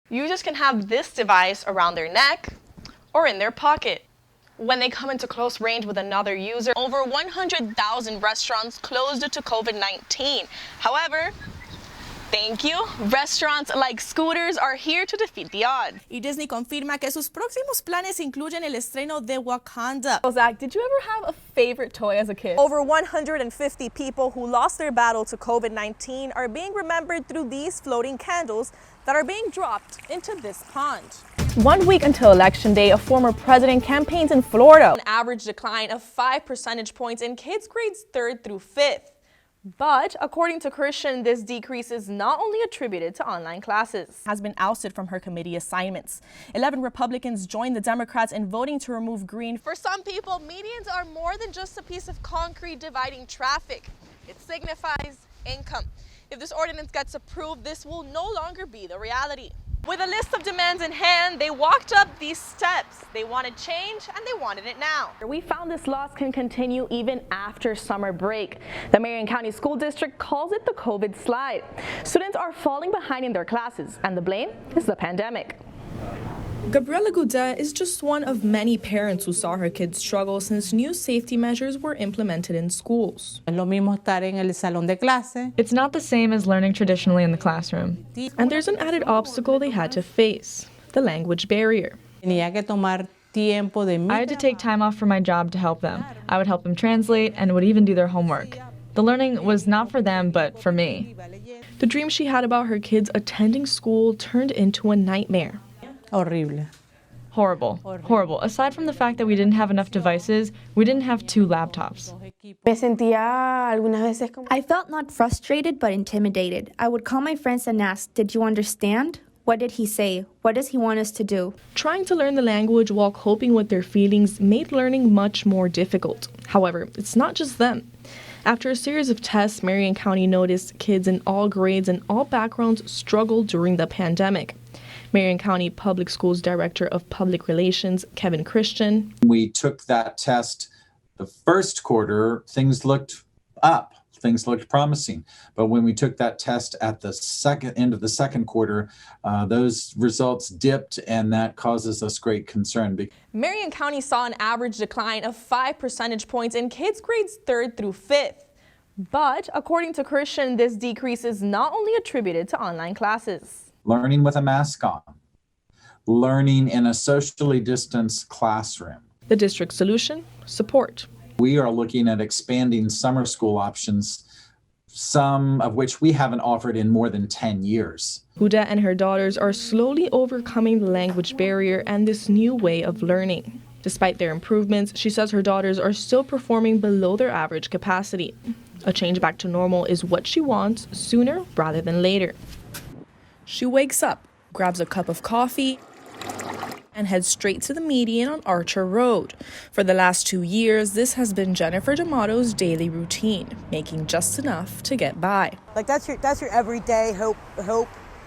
Users can have this device around their neck or in their pocket. When they come into close range with another user, over 100,000 restaurants closed to COVID-19. However, thank you, restaurants like Scooters are here to defeat the odds. Y Disney confirma que sus próximos planes incluyen el estreno de Wakanda. Oh, Zach, did you ever have a favorite toy as a kid? Over 150 people who lost their battle to COVID-19 are being remembered through these floating candles that are being dropped into this pond. 1 week until Election Day, a former president campaigns in Florida. An average decline of 5 percentage points in kids grades 3rd through 5th. But according to Christian, this decrease is not only attributed to online classes. Has been ousted from her committee assignments. 11 Republicans joined the Democrats in voting to remove green. For some people, medians are more than just a piece of concrete dividing traffic. It signifies income. If this ordinance gets approved, this will no longer be the reality. With a list of demands in hand, they walked up these steps. They wanted change and they wanted it now. We found this loss can continue even after summer break. The Marion County School District calls it the COVID slide. Students are falling behind in their classes, and the blame is the pandemic. Gabriela Goudet is just one of many parents who saw her kids struggle since new safety measures were implemented in schools. Es lo mismo estar en el salón de clase. It's not the same as learning traditionally in the classroom. And there's an added obstacle they had to face, the language barrier. Tenía que tomar tiempo de I had to take time off from my job to help them. I would help them translate and would even do their homework. The learning was not for them, but for me. The dream she had about her kids attending school turned into a nightmare. Horrible. Horrible. Horrible. Aside from the fact that we didn't have enough devices, we didn't have 2 laptops. I felt not frustrated but intimidated. I would call my friends and ask, "Did you understand? What did he say? What does he want us to do?" Trying to learn the language while coping with their feelings made learning much more difficult. However, it's not just them. After a series of tests, Marion County noticed kids in all grades and all backgrounds struggled during the pandemic. Marion County Public Schools Director of Public Relations, Kevin Christian. We took that test the first quarter, things looked up, things looked promising. But when we took that test at the end of the second quarter, those results dipped, and that causes us great concern. Marion County saw an average decline of 5 percentage points in kids grades 3rd through 5th. But according to Christian, this decrease is not only attributed to online classes. Learning with a mask on, learning in a socially distanced classroom. The district solution? Support. We are looking at expanding summer school options, some of which we haven't offered in more than 10 years. Goudet and her daughters are slowly overcoming the language barrier and this new way of learning. Despite their improvements, she says her daughters are still performing below their average capacity. A change back to normal is what she wants sooner rather than later. She wakes up, grabs a cup of coffee, and heads straight to the median on Archer Road. For the last 2 years, this has been Jennifer D'Amato's daily routine, making just enough to get by. Like that's your everyday hope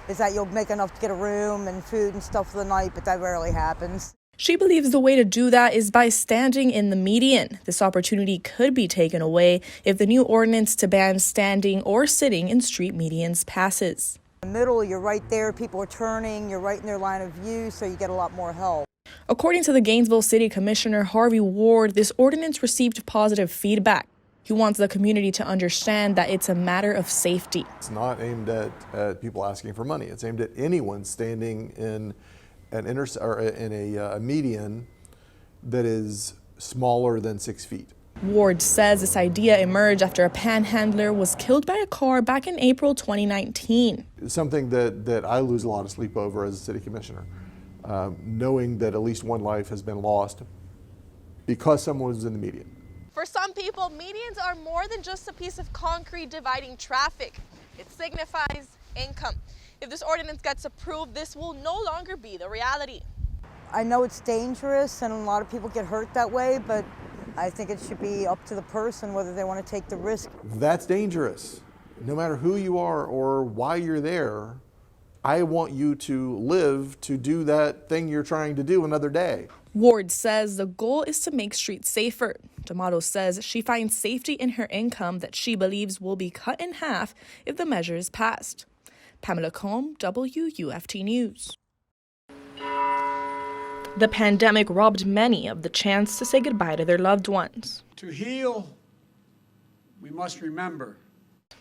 is that you'll make enough to get a room and food and stuff for the night, but that rarely happens. She believes the way to do that is by standing in the median. This opportunity could be taken away if the new ordinance to ban standing or sitting in street medians passes. In the middle, you're right there, people are turning, you're right in their line of view, so you get a lot more help. According to the Gainesville City Commissioner Harvey Ward, this ordinance received positive feedback. He wants the community to understand that it's a matter of safety. It's not aimed at people asking for money. It's aimed at anyone standing in a median that is smaller than 6 feet. Ward says this idea emerged after a panhandler was killed by a car back in April 2019. It's something that I lose a lot of sleep over as a city commissioner, knowing that at least one life has been lost because someone was in the median. For some people, medians are more than just a piece of concrete dividing traffic. It signifies income. If this ordinance gets approved, this will no longer be the reality. I know it's dangerous and a lot of people get hurt that way, but I think it should be up to the person whether they want to take the risk. That's dangerous. No matter who you are or why you're there, I want you to live to do that thing you're trying to do another day. Ward says the goal is to make streets safer. D'Amato says she finds safety in her income that she believes will be cut in half if the measure is passed. Pamela Combe, WUFT News. The pandemic robbed many of the chance to say goodbye to their loved ones. To heal, we must remember.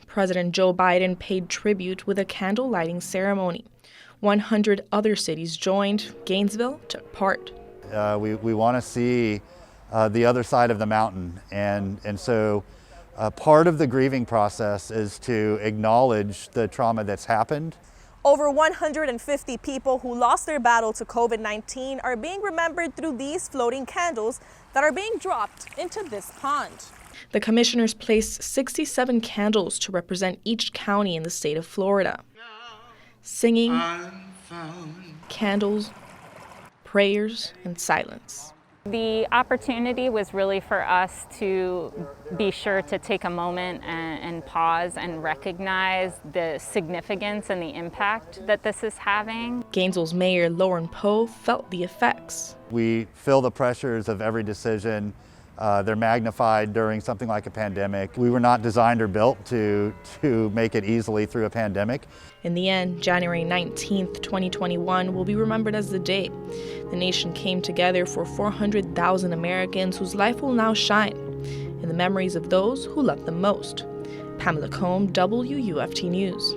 President Joe Biden paid tribute with a candle lighting ceremony. 100 other cities joined. Gainesville took part. We want to see the other side of the mountain, and so part of the grieving process is to acknowledge the trauma that's happened. Over 150 people who lost their battle to COVID-19 are being remembered through these floating candles that are being dropped into this pond. The commissioners placed 67 candles to represent each county in the state of Florida. Singing, candles, prayers, and silence. The opportunity was really for us to be sure to take a moment and pause and recognize the significance and the impact that this is having. Gainesville's Mayor Lauren Poe felt the effects. We feel the pressures of every decision. They're magnified during something like a pandemic. We were not designed or built to make it easily through a pandemic. In the end, January 19th, 2021 will be remembered as the day the nation came together for 400,000 Americans whose life will now shine in the memories of those who loved them most. Pamela Combe, WUFT News.